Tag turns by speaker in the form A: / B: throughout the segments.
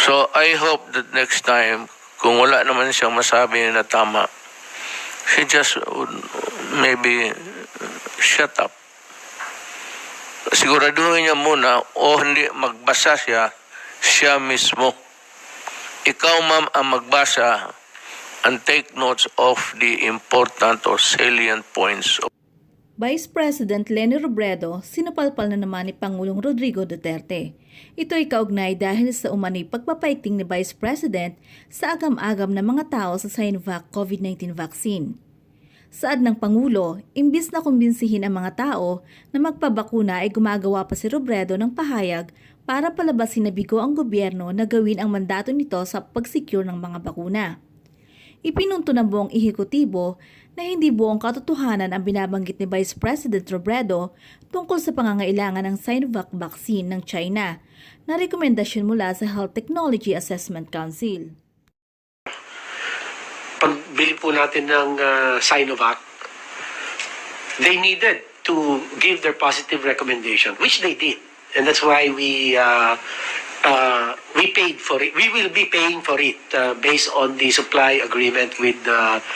A: So I hope that next time, kung wala naman siyang masabi na tama, he just would maybe shut up. Siguraduhin niya muna o hindi magbasa siya mismo. Ikaw, ma'am, ang magbasa and take notes of the important or salient points.
B: Vice President Leni Robredo sinupalpal na naman ni Pangulong Rodrigo Duterte. Ito ay kaugnay dahil sa umano'y pagpapaigting ni Vice President sa agam-agam ng mga tao sa Sinovac COVID-19 vaccine. Saad ng Pangulo, imbis na kumbinsihin ang mga tao na magpabakuna ay gumagawa pa si Robredo ng pahayag para palabasin na bigo ang gobyerno na gawin ang mandato nito sa pag-secure ng mga bakuna. Ipinunto ng buong ehekutibo na hindi buong katotohanan ang binabanggit ni Vice President Robredo tungkol sa pangangailangan ng Sinovac vaccine ng China na rekomendasyon mula sa Health Technology Assessment Council.
C: Pagbili po natin ng Sinovac, they needed to give their positive recommendation, which they did. And that's why we paid for it. We will be paying for it based on the supply agreement with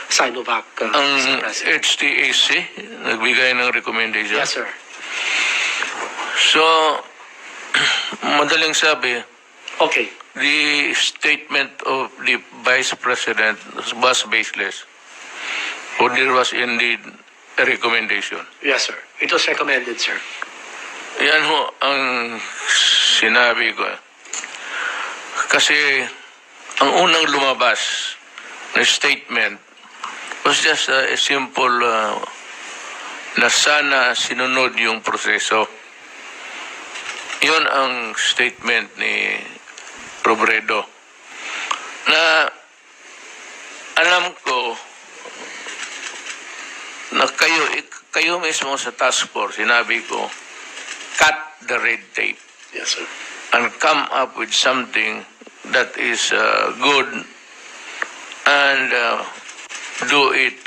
C: Sinovac.
A: Ang HTAC, nagbigay ng recommendation?
C: Yes, sir.
A: So, madaling sabi,
C: Okay.
A: the statement of the Vice President was baseless. Or there was indeed a recommendation.
C: Yes, sir. It was recommended, sir.
A: Yan ho ang sinabi ko. Kasi ang unang lumabas na statement was just a simple na sana sinunod yung proseso. Yun ang statement ni Robredo. Na alam ko na kayo mismo sa task force, sinabi ko, cut the red tape.
C: Yes, sir.
A: And come up with something that is good and do it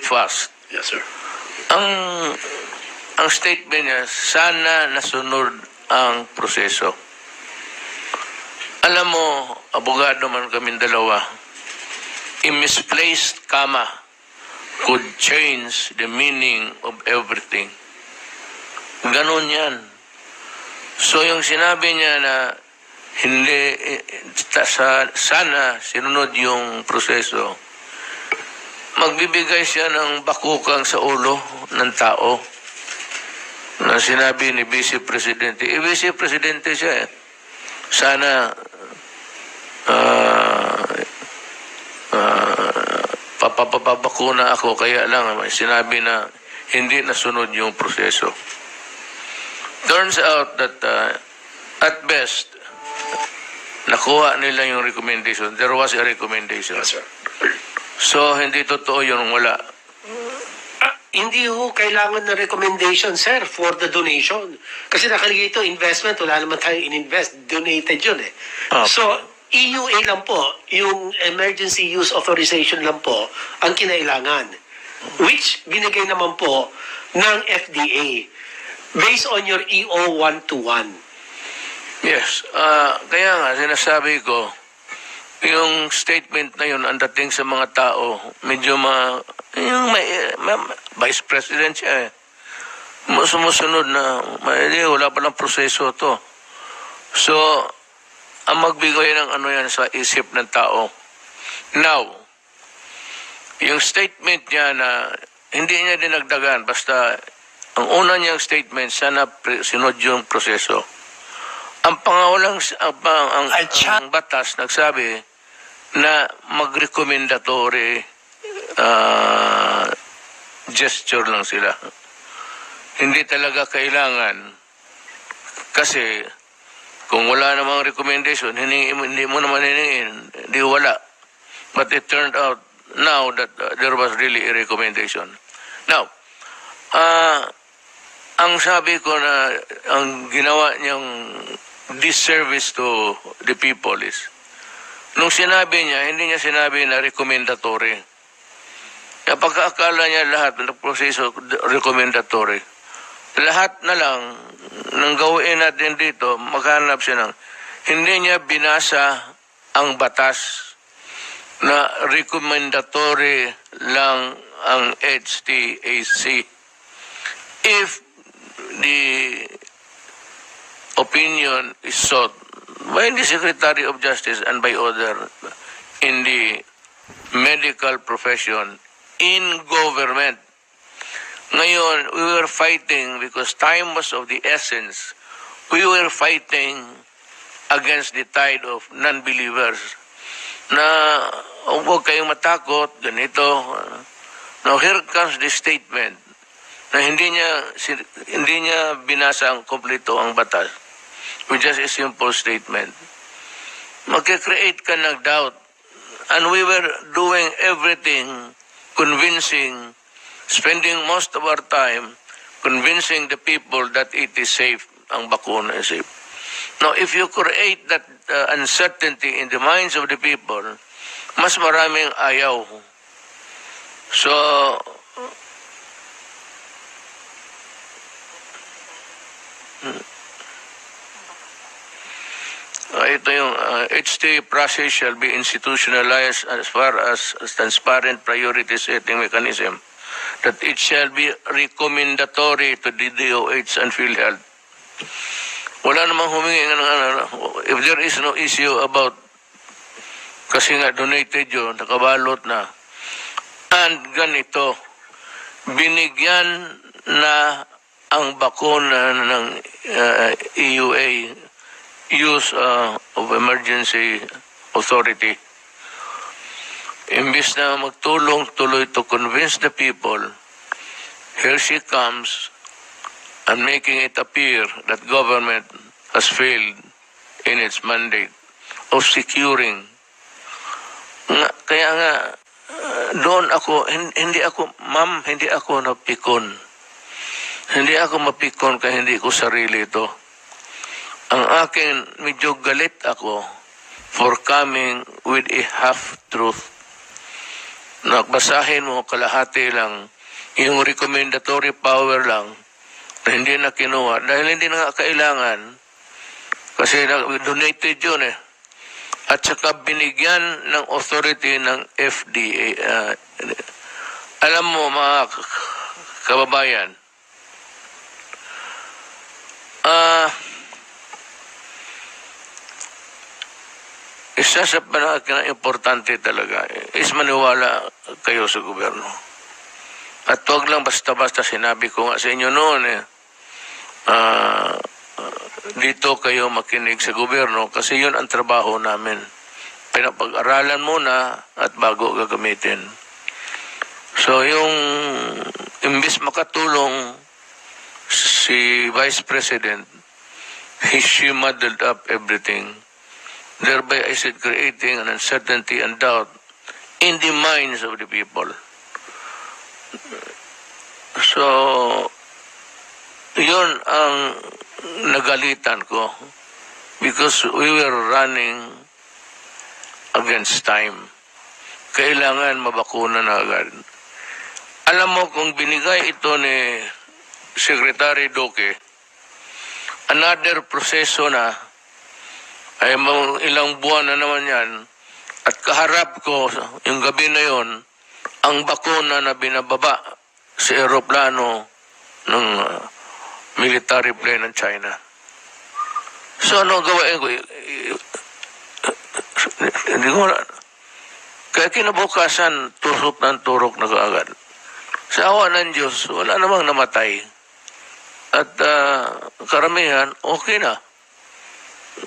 A: fast.
C: Yes, sir.
A: Ang statement niya, sana nasunod ang proseso. Alam mo, abogado man kaming dalawa, a misplaced comma could change the meaning of everything. Ganon yan. So yung sinabi niya na hindi, sana sinunod yung proseso, magbibigay siya ng bakukang sa ulo ng tao na sinabi ni Vice Presidente. Vice Presidente siya eh. Sana papapabakuna ako, kaya lang sinabi na hindi nasunod yung proseso. Turns out that at best, nakuha nila yung recommendation. There was a recommendation.
C: Yes, sir.
A: So, hindi totoo yun wala.
C: Hindi ho kailangan ng recommendation, sir, for the donation. Kasi nakalagay ito, investment, wala naman tayo in-invest, donated yun eh.
A: Okay.
C: So, EUA lang po, yung emergency use authorization lang po, ang kinailangan. Which binigay naman po ng FDA based on your EO 121.
A: Yes. Kaya nga, sinasabi ko, yung statement na yun, ang dating sa mga tao, medyo Vice President siya eh. Sumusunod na, wala palang proseso to. So, ang magbigay ng ano yan sa isip ng tao. Now, yung statement niya na hindi niya dinagdagan, basta ang una niyang statement, sana sinod yung proseso. Ang pangawalang, ang batas nagsabi na mag-recommendatory gesture lang sila. Hindi talaga kailangan kasi kung wala namang recommendation, hindi mo naman hiningin, hindi wala. But it turned out now that there was really a recommendation. Now, ang sabi ko na ang ginawa niyang disservice to the people is, nung sinabi niya, hindi niya sinabi na recommendatory. Napagkaakala niya lahat ng proseso recommendatory. lahat na lang ng gawin natin dito, maghanap siya ng hindi niya binasa ang batas na recommendatory lang ang HTAC. If the opinion is sought by the Secretary of Justice and by other in the medical profession, in government. Ngayon, we were fighting because time was of the essence. We were fighting against the tide of non-believers na huwag kayong matakot, ganito. Now, here comes the statement na hindi niya binasa ang kompleto ang batas with just a simple statement. Magkikreate ka ng doubt. And we were doing everything, convincing, spending most of our time convincing the people that it is safe, ang bakuna is safe. Now, if you create that uncertainty in the minds of the people, mas maraming ayaw. So, ito yung HTA process shall be institutionalized as far as transparent priority setting mechanism, that it shall be recommendatory to the DOH and PhilHealth. Wala namang humingi ng if there is no issue about kasi nga donated yun, nakabalot na. And ganito, binigyan na ang bakuna ng EUA, use of emergency authority. Imbis na magtulong tuloy to convince the people, here she comes and making it appear that government has failed in its mandate of securing. Kaya nga, doon ako, hindi ako napikon. Hindi ako mapikon kaya hindi ko sarili ito. Ang akin, medyo galit ako for coming with a half-truth. Nagbasahin mo kalahati lang, yung recommendatory power lang, na hindi na kinuha. Dahil hindi na nga kailangan, kasi donated yun eh. At saka binigyan ng authority ng FDA. Alam mo mga kababayan, isa sa importante talaga is maniwala kayo sa gobyerno. At huwag lang basta-basta sinabi ko nga sa inyo noon dito kayo makinig sa gobyerno kasi yun ang trabaho namin. Pinapag-aralan muna at bago gagamitin. So yung imbis makatulong si Vice President, she muddled up everything. Thereby, I said, creating an uncertainty and doubt in the minds of the people. So, yun ang nagalitan ko because we were running against time. Kailangan mabakuna na agad. Alam mo, kung binigay ito ni Secretary Duque, another proseso na, ay ilang buwan na naman yan, at kaharap ko yung gabi na yon ang bakuna na binababa sa aeroplano ng military plane ng China. So ano gawain ko? Hindi ko kaya kinabukasan, tusok ng turok na kaagad. Sa awa ng Diyos, wala namang namatay. At karamihan, okay na.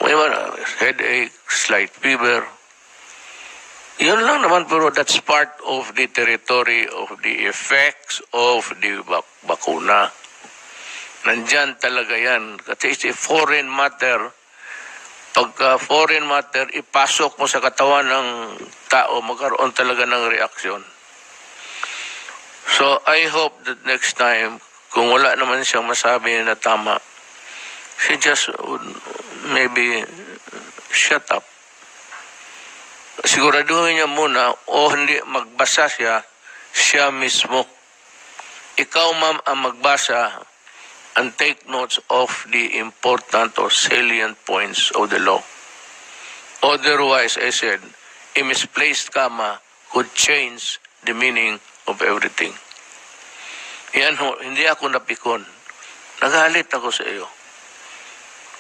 A: May headache, slight fever. Yun lang naman, pero that's part of the territory of the effects of the bakuna. Nandyan talaga yan. Kasi it's a foreign matter. Pagka foreign matter, ipasok mo sa katawan ng tao, magkaroon talaga ng reaksyon. So, I hope that next time, kung wala naman siyang masabi na tama, she just would maybe shut up. Siguraduhin niya muna o hindi magbasa siya mismo. Ikaw, ma'am, ang magbasa and take notes of the important or salient points of the law. Otherwise, I said, a misplaced comma could change the meaning of everything. Yan ho, hindi ako napikon. Nagalit ako sa iyo.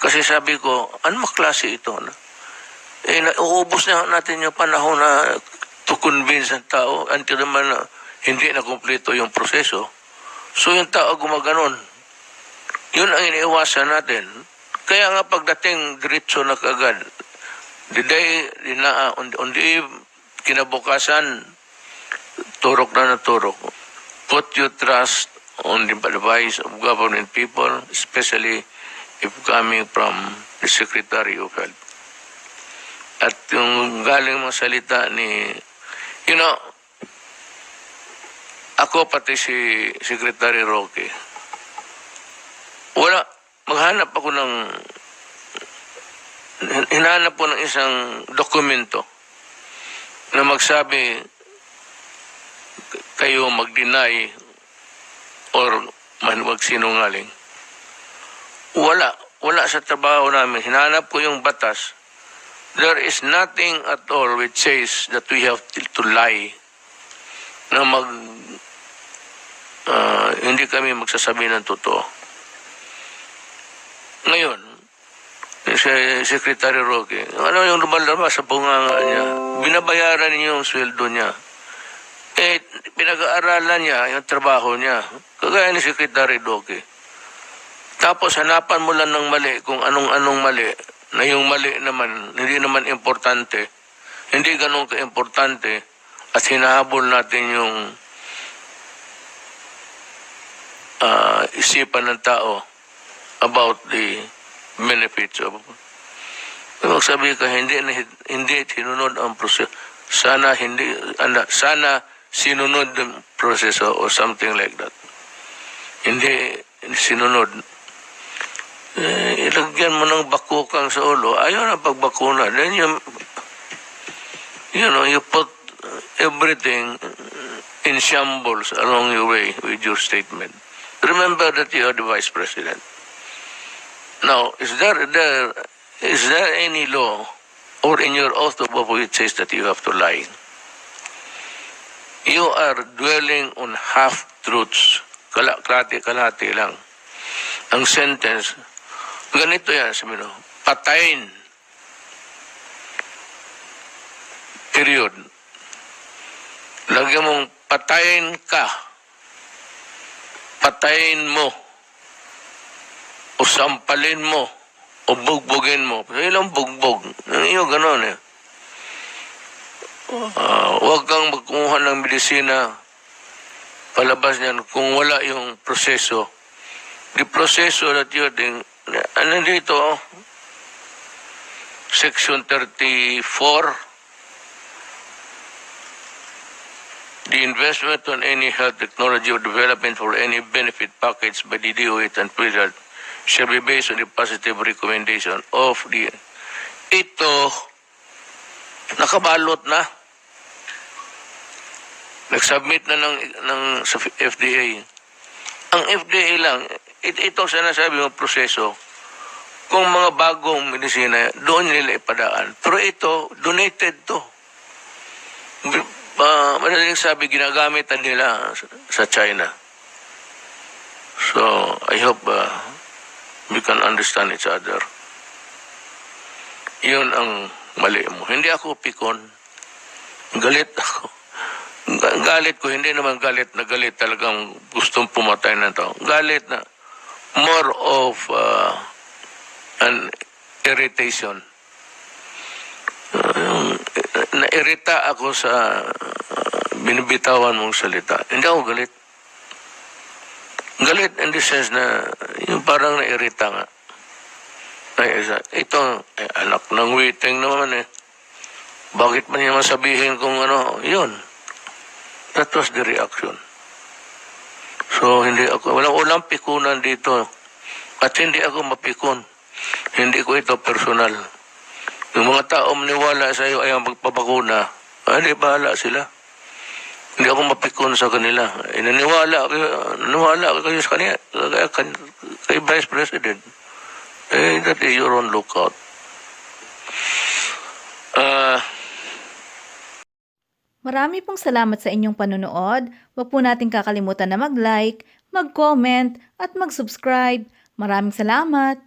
A: Kasi sabi ko, ano maklase ito? No? Uubos na natin yung panahon na to convince ang tao until naman hindi na kumpleto yung proseso. So yung tao gumaganon. Yun ang iniiwasan natin. Kaya nga pagdating diretso na kagad, on the eve, kinabukasan, turok na turok. Put your trust on the advice of government people, especially if coming from the Secretary of Health. At yung galing mga salita ni, ako pati si Secretary Roque, maghanap ako hinahanap po ng isang dokumento na magsabi kayo mag-deny or magsinungaling. Wala sa trabaho namin. Hinahanap ko yung batas. There is nothing at all which says that we have to lie na hindi kami magsasabi ng totoo. Ngayon, si Secretary Roque, ano yung lumalabas sa bunganga niya? Binabayaran niyo yung sweldo niya. Pinag-aaralan niya yung trabaho niya. Kagaya ni Secretary Roque. Tapos hanapan mo lang ng mali kung anong mali, na yung mali naman, hindi naman importante. Hindi ganun ka-importante at hinahabol natin yung isipan ng tao about the benefits of. Magsabi ka, hindi sinunod ang proseso. Sana sinunod ang proseso or something like that. Hindi sinunod. Ilagyan mo ng bakukang sa ulo. Ayaw na pagbakuna. Then you put everything in shambles along your way with your statement. Remember that you are the Vice President. Now, is there any law or in your oath of office it says that you have to lie? You are dwelling on half-truths. Kalahati lang. Ang sentence, ganito yan, sabi mo, patayin. Period. Lagyan mong patayin ka. Patayin mo. O sampalin mo. O bugbugin mo. Ilang bugbog. Iyo, ganon eh. Huwag kang magkumuha ng medisina palabas niyan kung wala yung proseso. The proseso that you're doing, ano dito, Section 34, the investment on any health technology or development for any benefit package by the DOH and PhilHealth shall be based on the positive recommendation of the... Ito, nakabalot na. Nag-submit na sa FDA. Ang FDA lang, ito sinasabi ng proseso, kung mga bagong medisina, doon nila ipadaan. Pero ito, donated to. Madaling sabi, ginagamit nila sa China. So, I hope we can understand each other. Yun ang mali mo. Hindi ako pikon. Galit ako. Galit ko, hindi naman galit na galit talagang gustong pumatay ng tao. Galit na more of an irritation. Nairita ako sa binibitawan mong salita. Hindi ako galit. Galit in the sense na yung parang nairita nga. Ito, anak ng waiting naman eh. Bakit man naman sabihin kung yun. That was the reaction. So, walang pikunan dito. At hindi ako mapikon. Hindi ko ito personal. Yung mga tao maniwala sa iyo ay ang magpapakuna, bahala sila. Hindi ako mapikon sa kanila. Naniwala kayo sa kanila, kay Vice President. That is your own lookout.
B: Marami pong salamat sa inyong panonood. Huwag po natin kakalimutan na mag-like, mag-comment at mag-subscribe. Maraming salamat!